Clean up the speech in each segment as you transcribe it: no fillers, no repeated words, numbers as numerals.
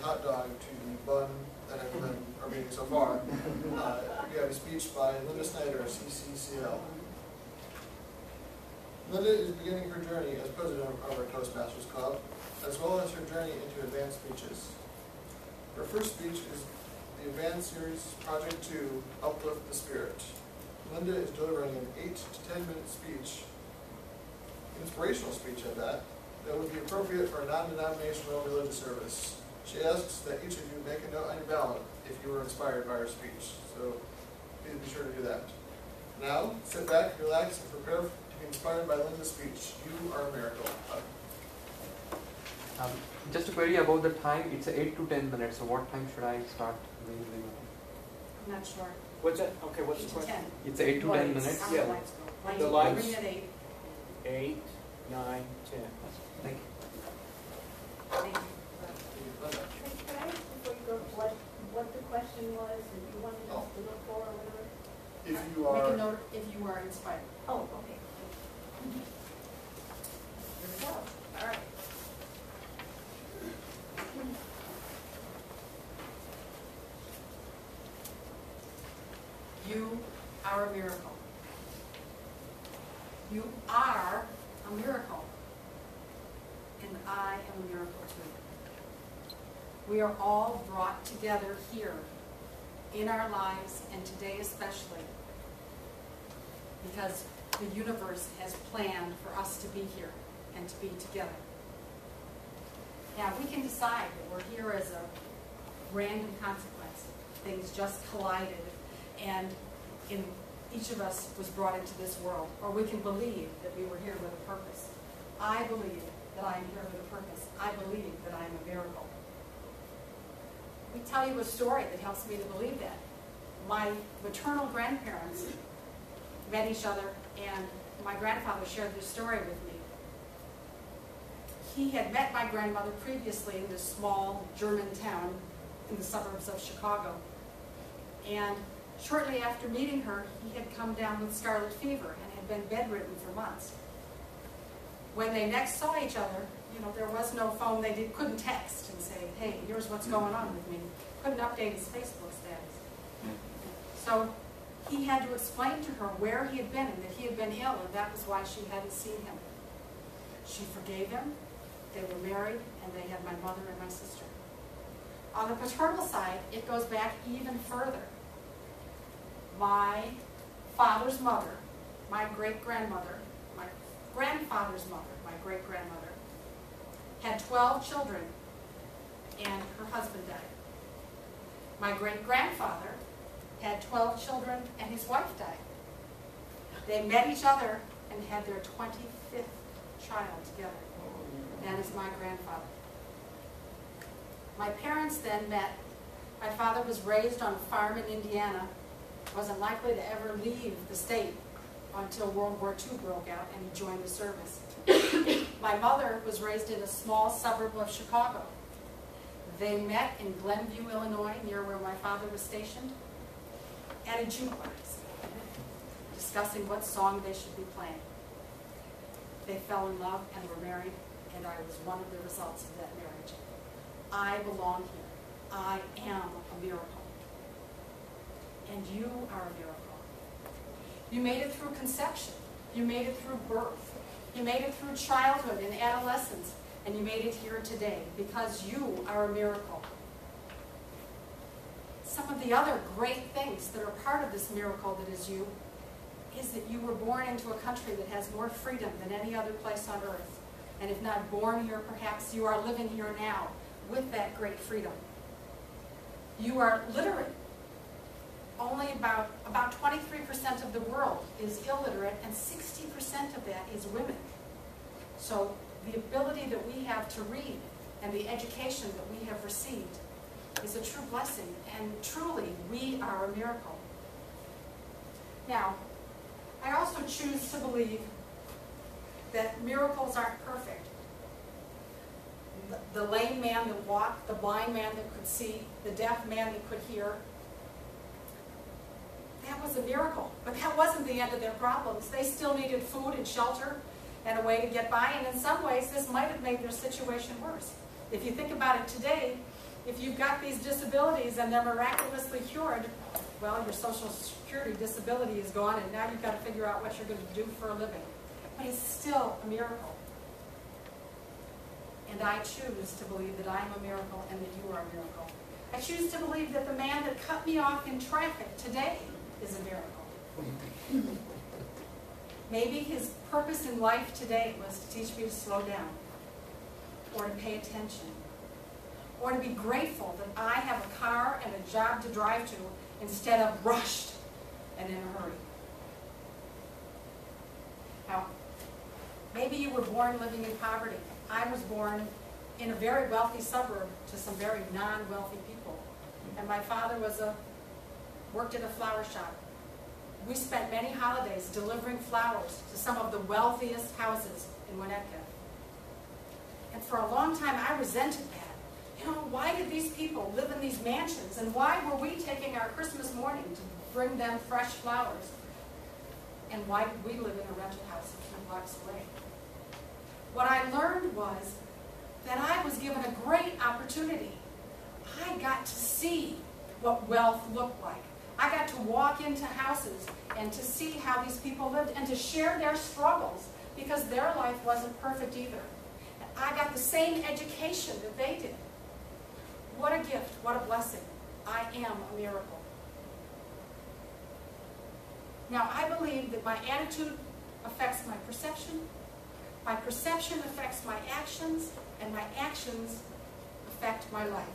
hot dog to the bun that have been our meeting so far, we have a speech by Linda Snyder CC-CL. Linda is beginning her journey as president of our Toastmasters Club, as well as her journey into advanced speeches. Her first speech is the Advanced Series Project 2, Uplift the Spirit. Linda is delivering an 8 to 10 minute speech, inspirational speech at that would be appropriate for a non-denominational religious service. She asks that each of you make a note on your ballot if you were inspired by her speech, so please be sure to do that. Now, sit back, relax, and prepare to be inspired by Linda's speech. You are a miracle. Just a query about the time. It's 8 to 10 minutes. So what time should I start? I'm not sure. What's that? Okay, what's the question? 10. It's 8 to 10 minutes. Yeah. Lights. The lights. Bring it 8. 8, 9, 10. Thank you. Thank you. Linda. Can I ask before you go what the question was that you wanted us to look for or whatever? If you Make are a note if you are inspired. Oh, okay. Here we go. All right. You are a miracle. You are a miracle. And I am a miracle too. We are all brought together here in our lives, and today especially, because the universe has planned for us to be here and to be together. Now, we can decide that we're here as a random consequence. Things just collided, and each of us was brought into this world. Or we can believe that we were here with a purpose. I believe that I am here with a purpose. I believe that I am a miracle. We tell you a story that helps me to believe that. My maternal grandparents met each other, and my grandfather shared this story with me. He had met my grandmother previously in this small German town in the suburbs of Chicago. And shortly after meeting her, he had come down with scarlet fever and had been bedridden for months. When they next saw each other, you know, there was no phone. They couldn't text and say, hey, here's what's going on with me. Couldn't update his Facebook status. So he had to explain to her where he had been and that he had been ill, and that was why she hadn't seen him. She forgave him. They were married, and they had my mother and my sister. On the paternal side, it goes back even further. My father's mother, my great-grandmother, my grandfather's mother, my great-grandmother, had 12 children, and her husband died. My great-grandfather had 12 children, and his wife died. They met each other and had their 25th child together. That is my grandfather. My parents then met. My father was raised on a farm in Indiana, wasn't likely to ever leave the state until World War II broke out, and he joined the service. My mother was raised in a small suburb of Chicago. They met in Glenview, Illinois, near where my father was stationed, at a jukebox, discussing what song they should be playing. They fell in love and were married, and I was one of the results of that marriage. I belong here. I am a miracle. And you are a miracle. You made it through conception. You made it through birth. You made it through childhood and adolescence. And you made it here today because you are a miracle. Some of the other great things that are part of this miracle that is you is that you were born into a country that has more freedom than any other place on earth. And if not born here, perhaps you are living here now with that great freedom. You are literate. Only about 23% of the world is illiterate, and 60% of that is women. So the ability that we have to read and the education that we have received is a true blessing, and truly, we are a miracle. Now, I also choose to believe that miracles aren't perfect. The lame man that walked, the blind man that could see, the deaf man that could hear, that was a miracle. But that wasn't the end of their problems. They still needed food and shelter and a way to get by, and in some ways this might have made their situation worse. If you think about it today, if if you've got these disabilities and they're miraculously cured, well, your Social Security disability is gone, and now you've got to figure out what you're going to do for a living. But it's still a miracle. And I choose to believe that I am a miracle and that you are a miracle. I choose to believe that the man that cut me off in traffic today is a miracle. Maybe his purpose in life today was to teach me to slow down, or to pay attention, or to be grateful that I have a car and a job to drive to instead of rushed and in a hurry. Now, maybe you were born living in poverty. I was born in a very wealthy suburb to some very non-wealthy people. And my father worked in a flower shop. We spent many holidays delivering flowers to some of the wealthiest houses in Winnetka. And for a long time, I resented that. You know, why did these people live in these mansions? And why were we taking our Christmas morning to bring them fresh flowers? And why did we live in a rental house a few blocks away? What I learned was that I was given a great opportunity. I got to see what wealth looked like. I got to walk into houses and to see how these people lived and to share their struggles, because their life wasn't perfect either. And I got the same education that they did. What a gift, what a blessing. I am a miracle. Now, I believe that my attitude affects my perception affects my actions, and my actions affect my life.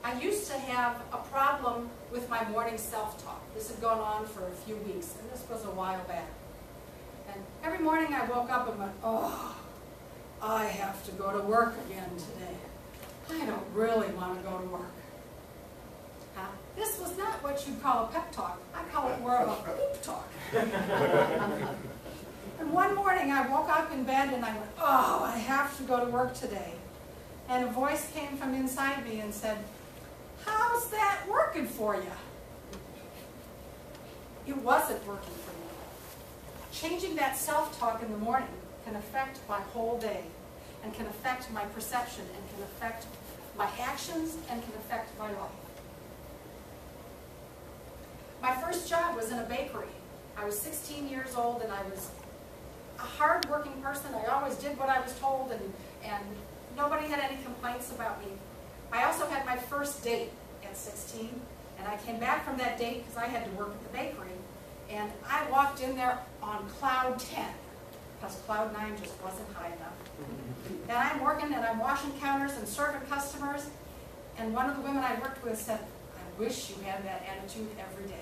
I used to have a problem with my morning self-talk. This had gone on for a few weeks, and this was a while back. And every morning I woke up and went, oh, I have to go to work again today. I don't really want to go to work. This was not what you'd call a pep talk. I call it more of a poop talk. And one morning I woke up in bed and I went, oh, I have to go to work today. And a voice came from inside me and said, how's that working for you? It wasn't working for me. Changing that self-talk in the morning can affect my whole day, and can affect my perception, and can affect my actions, and can affect my life. My first job was in a bakery. I was 16 years old, and I was a hard-working person. I always did what I was told, and nobody had any complaints about me. I also had my first date at 16, and I came back from that date because I had to work at the bakery, and I walked in there on cloud 10, because cloud 9 just wasn't high enough. And I'm working, and I'm washing counters and serving customers, and one of the women I worked with said, I wish you had that attitude every day.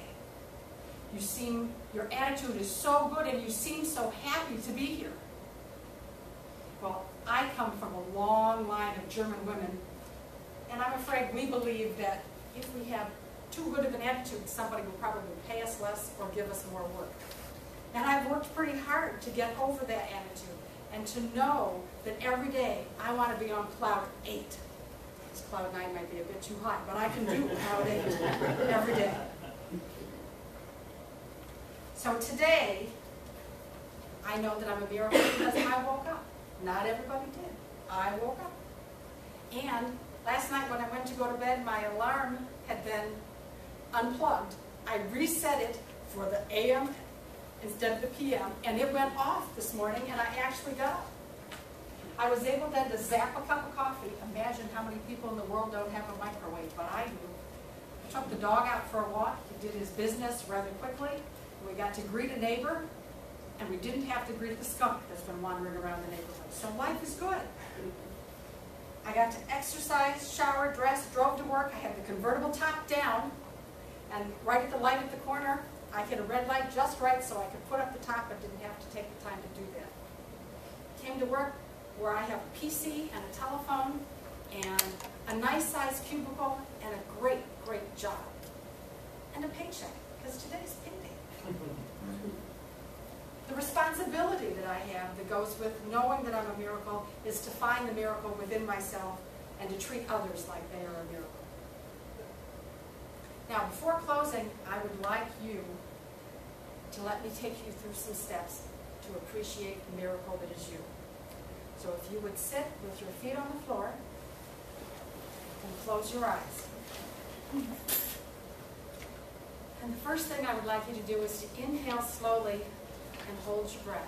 Your attitude is so good, and you seem so happy to be here. Well, I come from a long line of German women, and I'm afraid we believe that if we have too good of an attitude, somebody will probably pay us less or give us more work. And I've worked pretty hard to get over that attitude, and to know that every day I want to be on cloud 8. This cloud 9 might be a bit too high, but I can do cloud 8 every day. So today, I know that I'm a miracle because I woke up. Not everybody did. I woke up. And last night when I went to go to bed, my alarm had been unplugged. I reset it for the AM instead of the PM, and it went off this morning, and I actually got up. I was able then to zap a cup of coffee. Imagine how many people in the world don't have a microwave, but I do. I took the dog out for a walk. He did his business rather quickly. We got to greet a neighbor, and we didn't have to greet the skunk that's been wandering around the neighborhood. So life is good. I got to exercise, shower, dress, drove to work. I had the convertible top down, and right at the light at the corner, I hit a red light just right so I could put up the top and didn't have to take the time to do that. Came to work where I have a PC and a telephone and a nice-sized cubicle and a great, great job. And a paycheck, because today's payday. The responsibility that I have that goes with knowing that I'm a miracle is to find the miracle within myself and to treat others like they are a miracle. Now, before closing, I would like you to let me take you through some steps to appreciate the miracle that is you. So if you would sit with your feet on the floor, and close your eyes. And the first thing I would like you to do is to inhale slowly and hold your breath.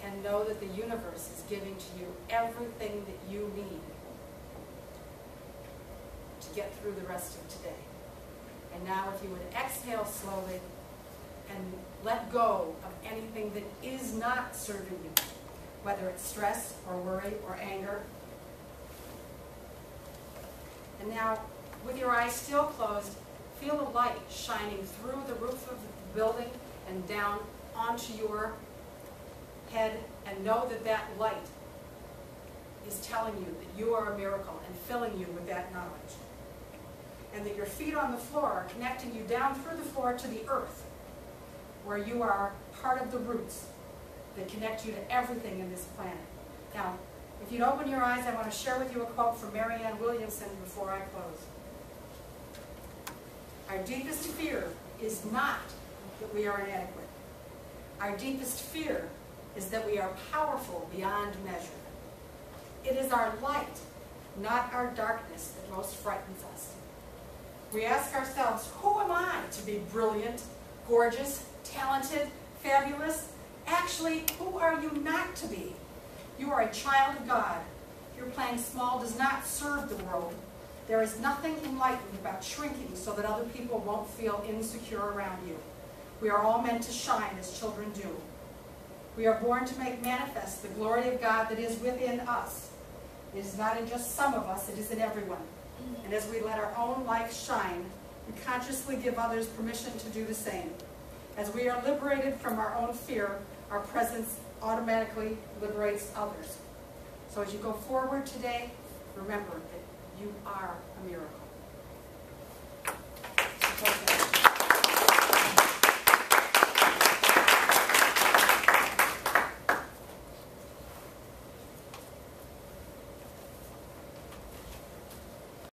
And know that the universe is giving to you everything that you need to get through the rest of today. And now if you would exhale slowly and let go of anything that is not serving you, whether it's stress or worry or anger. And now, with your eyes still closed, feel a light shining through the roof of the building and down onto your head, and know that that light is telling you that you are a miracle and filling you with that knowledge. And that your feet on the floor are connecting you down through the floor to the earth, where you are part of the roots that connect you to everything in this planet. Now, if you'd open your eyes, I want to share with you a quote from Marianne Williamson before I close. Our deepest fear is not that we are inadequate. Our deepest fear is that we are powerful beyond measure. It is our light, not our darkness, that most frightens us. We ask ourselves, who am I to be brilliant, gorgeous, talented, fabulous? Actually, who are you not to be? You are a child of God. Your playing small does not serve the world. There is nothing enlightened about shrinking so that other people won't feel insecure around you. We are all meant to shine as children do. We are born to make manifest the glory of God that is within us. It is not in just some of us, it is in everyone. And as we let our own light shine, we consciously give others permission to do the same. As we are liberated from our own fear, our presence automatically liberates others. So as you go forward today, remember that you are a miracle.